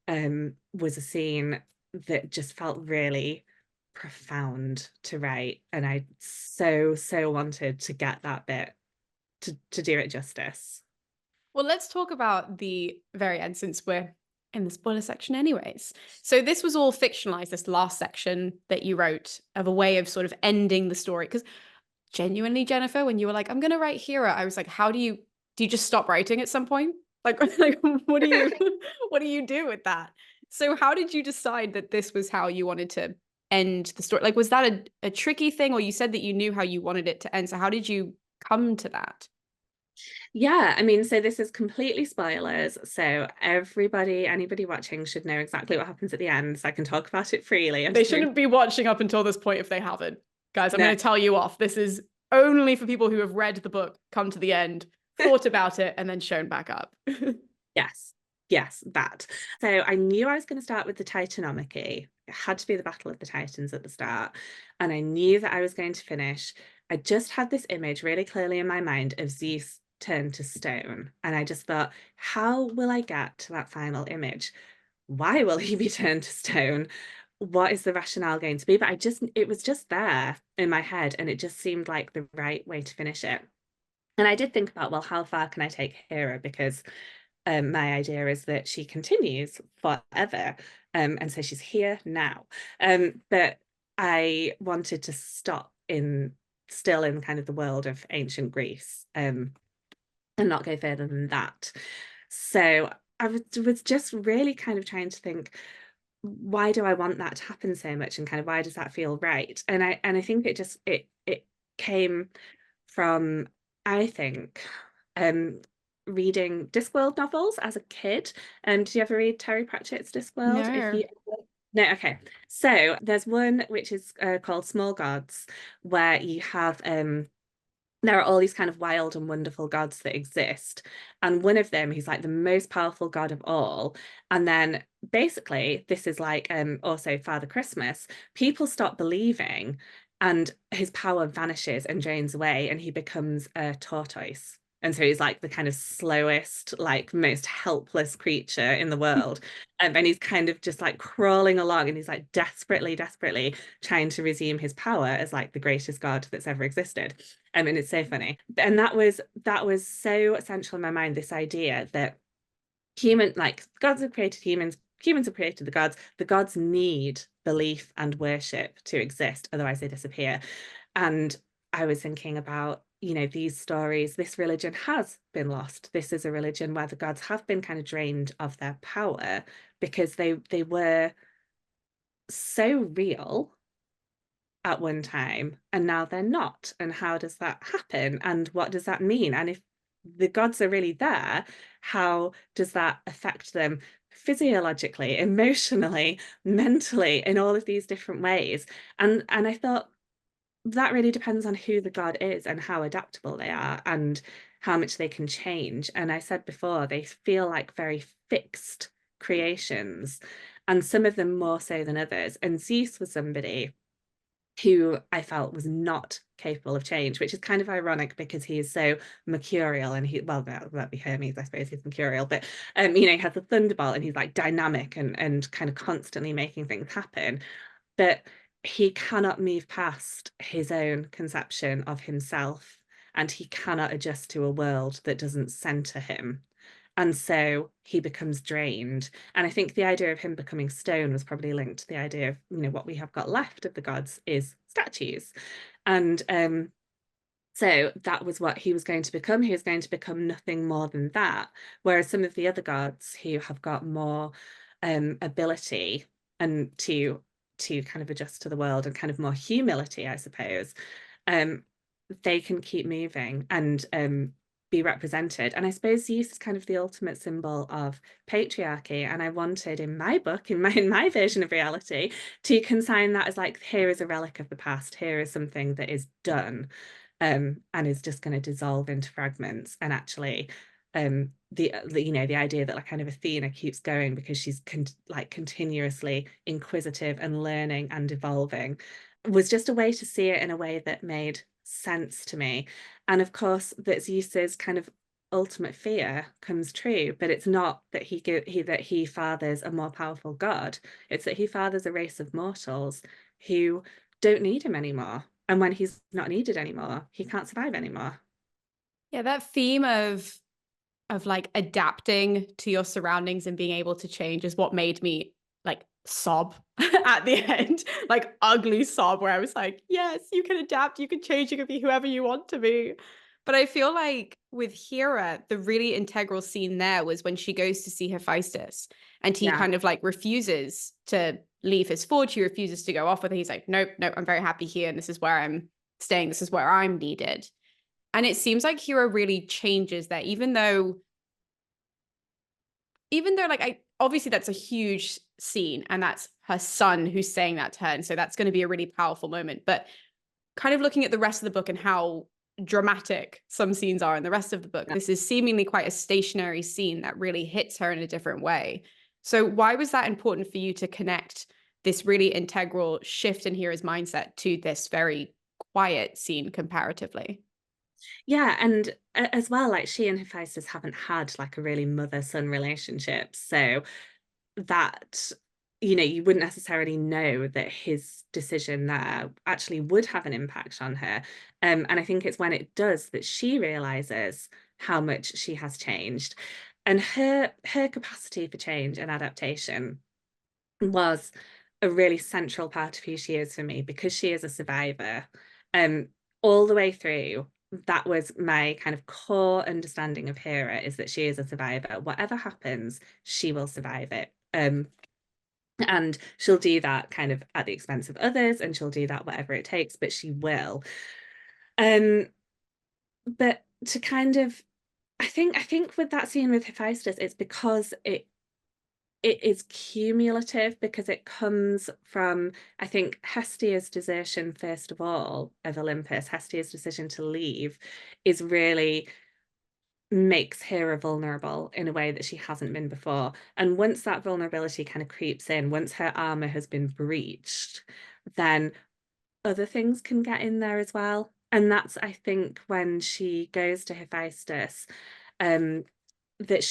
was a scene that just felt really profound to write, and I so wanted to get that bit to do it justice. Well, let's talk about the very end since we're in the spoiler section, anyways. So, this was all fictionalized, this last section that you wrote of a way of sort of ending the story. Because genuinely, Jennifer, when you were like, I'm going to write Hera, I was like, do you just stop writing at some point? Like, like what do you, what do you do with that? So, how did you decide that this was how you wanted to end the story? Like, was that a tricky thing, or you said that you knew how you wanted it to end? So how did you come to that? Yeah, I mean, so this is completely spoilers. So anybody watching should know exactly what happens at the end. So I can talk about it freely. I'm They just going shouldn't be watching up until this point if they haven't. Guys, I'm no, going to tell you off. This is only for people who have read the book, come to the end, thought about it, and then shown back up. yes, yes, that. So I knew I was going to start with the Titanomachy. It had to be the Battle of the Titans at the start. And I knew that I was going to finish. I just had this image really clearly in my mind of Zeus turned to stone. And I just thought, how will I get to that final image? Why will he be turned to stone? What is the rationale going to be? But it was just there in my head, and it just seemed like the right way to finish it. And I did think about, well, how far can I take Hera? Because my idea is that she continues forever. And so she's here now. But I wanted to stop still in kind of the world of ancient Greece, and not go further than that. So I was just really kind of trying to think, why do I want that to happen so much, and kind of why does that feel right? And I think it came from, I think, um reading Discworld novels as a kid. Did you ever read Terry Pratchett's Discworld? If No. you No, okay. So there's one which is called Small Gods, where you have there are all these kind of wild and wonderful gods that exist. And one of them, he's like the most powerful god of all. And then basically, this is like also Father Christmas. People stop believing, and his power vanishes and drains away, and he becomes a tortoise. And so he's like the kind of slowest, like most helpless creature in the world. And he's kind of just like crawling along, and he's like desperately, desperately trying to resume his power as like the greatest god that's ever existed. And it's so funny. And that was so essential in my mind, this idea that like gods have created humans have created the gods need belief and worship to exist, otherwise they disappear. And I was thinking about, these stories, this religion has been lost. This is a religion where the gods have been kind of drained of their power, because they were so real at one time, and now they're not. And how does that happen, and what does that mean? And if the gods are really there, how does that affect them physiologically, emotionally, mentally, in all of these different ways? And I thought that really depends on who the god is and how adaptable they are and how much they can change. And I said before, they feel like very fixed creations, and some of them more so than others. And Zeus was somebody who I felt was not capable of change, which is kind of ironic because he is so mercurial, and that'd be Hermes, I suppose he's mercurial, but he has the thunderbolt, and he's like dynamic and kind of constantly making things happen. But he cannot move past his own conception of himself, and he cannot adjust to a world that doesn't center him. And so he becomes drained. And I think the idea of him becoming stone was probably linked to the idea of, what we have got left of the gods is statues. And so that was what he was going to become. He was going to become nothing more than that. Whereas some of the other gods who have got more ability and to kind of adjust to the world, and kind of more humility, I suppose, um, they can keep moving and be represented. And I suppose Zeus is kind of the ultimate symbol of patriarchy. And I wanted in my book, in my version of reality, to consign that as like, here is a relic of the past. Here is something that is done, and is just going to dissolve into fragments. And actually, the idea that like kind of Athena keeps going because she's continuously inquisitive and learning and evolving, was just a way to see it in a way that made sense to me. And of course, that Zeus's kind of ultimate fear comes true, but it's not that he fathers a more powerful god. It's that he fathers a race of mortals who don't need him anymore. And when he's not needed anymore, he can't survive anymore. Yeah, that theme of like adapting to your surroundings and being able to change is what made me like sob at the end, like ugly sob, where I was like, yes, you can adapt, you can change, you can be whoever you want to be. But I feel like with Hera, the really integral scene there was when she goes to see Hephaestus, and he Yeah. kind of like refuses to leave his forge. He refuses to go off with it. He's like, nope, nope, I'm very happy here, and this is where I'm staying. This is where I'm needed. And it seems like Hera really changes that, even though like I obviously that's a huge scene, and that's her son who's saying that to her. And so that's going to be a really powerful moment. But kind of looking at the rest of the book and how dramatic some scenes are in the rest of the book, this is seemingly quite a stationary scene that really hits her in a different way. So why was that important for you to connect this really integral shift in Hera's mindset to this very quiet scene comparatively? Yeah, and as well, like she and Hephaestus haven't had like a really mother-son relationship. So that, you wouldn't necessarily know that his decision there actually would have an impact on her. And I think it's when it does that she realizes how much she has changed. And her capacity for change and adaptation was a really central part of who she is for me, because she is a survivor. Um, all the way through, that was my kind of core understanding of Hera, is that she is a survivor. Whatever happens, she will survive it. And she'll do that kind of at the expense of others, and she'll do that whatever it takes, but she will. Um, but to kind of, I think with that scene with Hephaestus, it's because it is cumulative, because it comes from, I think, Hestia's desertion, first of all, of Olympus. Hestia's decision to leave is really makes Hera vulnerable in a way that she hasn't been before. And once that vulnerability kind of creeps in, once her armor has been breached, then other things can get in there as well. And that's, I think, when she goes to Hephaestus, um, that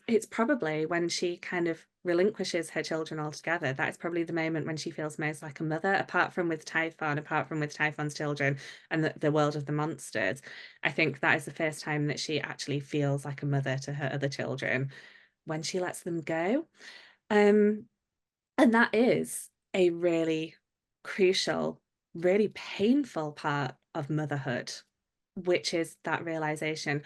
it's probably when she kind of relinquishes her children altogether. That is probably the moment when she feels most like a mother, apart from with Typhon, apart from with Typhon's children and the world of the monsters. I think that is the first time that she actually feels like a mother to her other children, when she lets them go. Um, and that is a really crucial, really painful part of motherhood, which is that realization,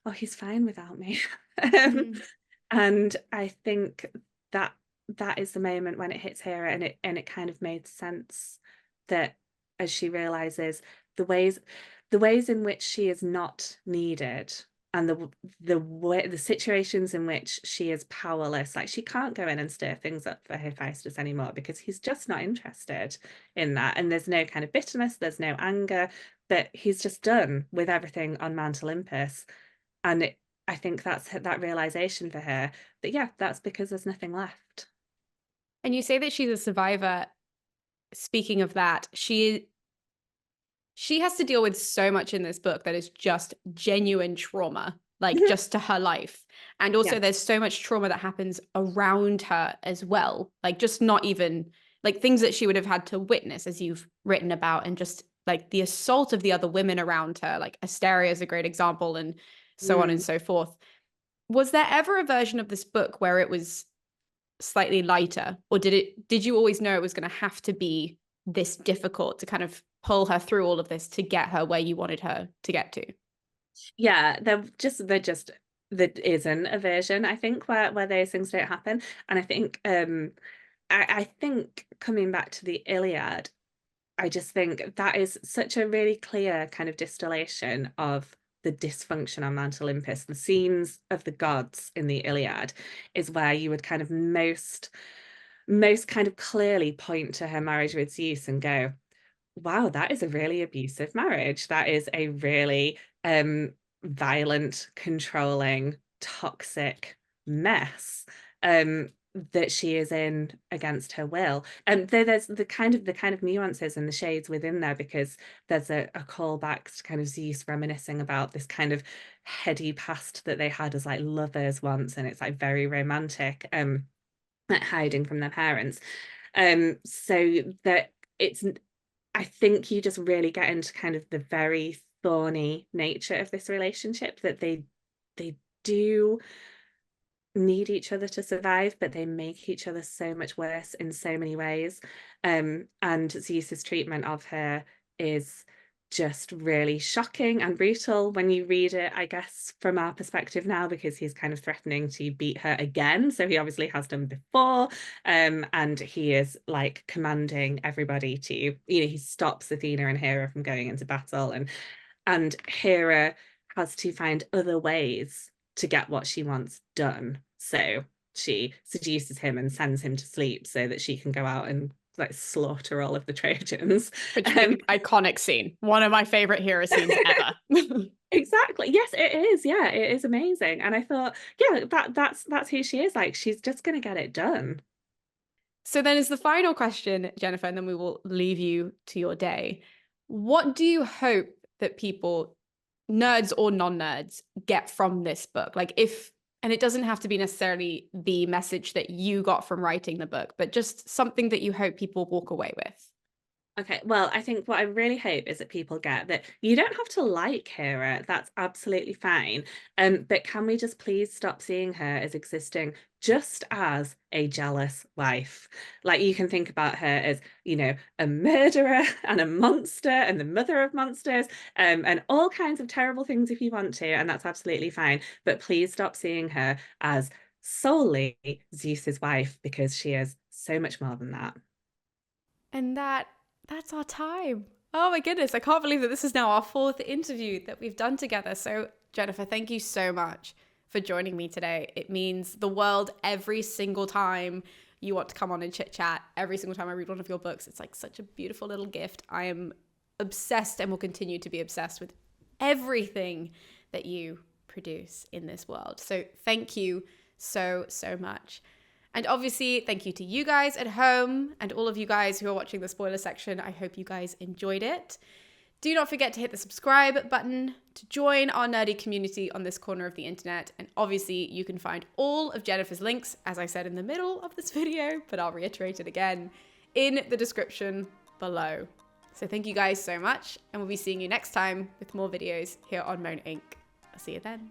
oh, he's fine without me. um, Mm. and I think that that is the moment when it hits her, and it kind of made sense that, as she realizes the ways the ways in which she is not needed, and the situations in which she is powerless, like she can't go in and stir things up for Hephaestus anymore, because he's just not interested in that. And there's no kind of bitterness, there's no anger, but he's just done with everything on Mount Olympus. And I think that's that realization for her, that yeah, that's because there's nothing left. And you say that she's a survivor. Speaking of that, she has to deal with so much in this book that is just genuine trauma, like just to her life. And Yeah. also there's so much trauma that happens around her as well. Like just not even like things that she would have had to witness, as you've written about, and just like the assault of the other women around her, like Asteria is a great example, and so on and Mm. so forth. Was there ever a version of this book where it was slightly lighter, or did you always know it was going to have to be this difficult to kind of pull her through all of this to get her where you wanted her to get to? Yeah, there isn't a version, I think, where those things don't happen. And I think I think coming back to the Iliad, I just think that is such a really clear kind of distillation of the dysfunction on Mount Olympus. The scenes of the gods in the Iliad is where you would kind of most kind of clearly point to her marriage with Zeus and go, wow, that is a really abusive marriage. That is a really violent, controlling, toxic mess that she is in against her will. And there's the kind of nuances and the shades within there, because there's a callback to kind of Zeus reminiscing about this kind of heady past that they had as like lovers once, and it's like very romantic, like hiding from their parents. So that it's I think you just really get into kind of the very thorny nature of this relationship, that they do need each other to survive, but they make each other so much worse in so many ways. And Zeus's treatment of her is just really shocking and brutal when you read it, I guess, from our perspective now, because he's kind of threatening to beat her again. So he obviously has done before. And he is like commanding everybody to, he stops Athena and Hera from going into battle, and Hera has to find other ways to get what she wants done. So she seduces him and sends him to sleep so that she can go out and like slaughter all of the Trojans. Which being an iconic scene. One of my favorite hero scenes ever. Exactly. Yes, it is. Yeah, it is amazing. And I thought, yeah, that's who she is. Like, she's just gonna get it done. So then is the final question, Jennifer, and then we will leave you to your day. What do you hope that people, nerds or non-nerds, get from this book? Like and it doesn't have to be necessarily the message that you got from writing the book, but just something that you hope people walk away with. Okay, well, I think what I really hope is that people get that you don't have to like Hera. That's absolutely fine. But can we just please stop seeing her as existing just as a jealous wife? Like, you can think about her as, a murderer and a monster and the mother of monsters, and all kinds of terrible things if you want to, and that's absolutely fine. But please stop seeing her as solely Zeus's wife, because she is so much more than that. And that's our time. Oh my goodness, I can't believe that this is now our 4th interview that we've done together. So, Jennifer, thank you so much for joining me today. It means the world every single time you want to come on and chit chat. Every single time I read one of your books, it's like such a beautiful little gift. I am obsessed and will continue to be obsessed with everything that you produce in this world. So, thank you so, so much. And obviously, thank you to you guys at home and all of you guys who are watching the spoiler section. I hope you guys enjoyed it. Do not forget to hit the subscribe button to join our nerdy community on this corner of the internet. And obviously, you can find all of Jennifer's links, as I said in the middle of this video, but I'll reiterate it again, in the description below. So thank you guys so much, and we'll be seeing you next time with more videos here on MoAn Inc. I'll see you then.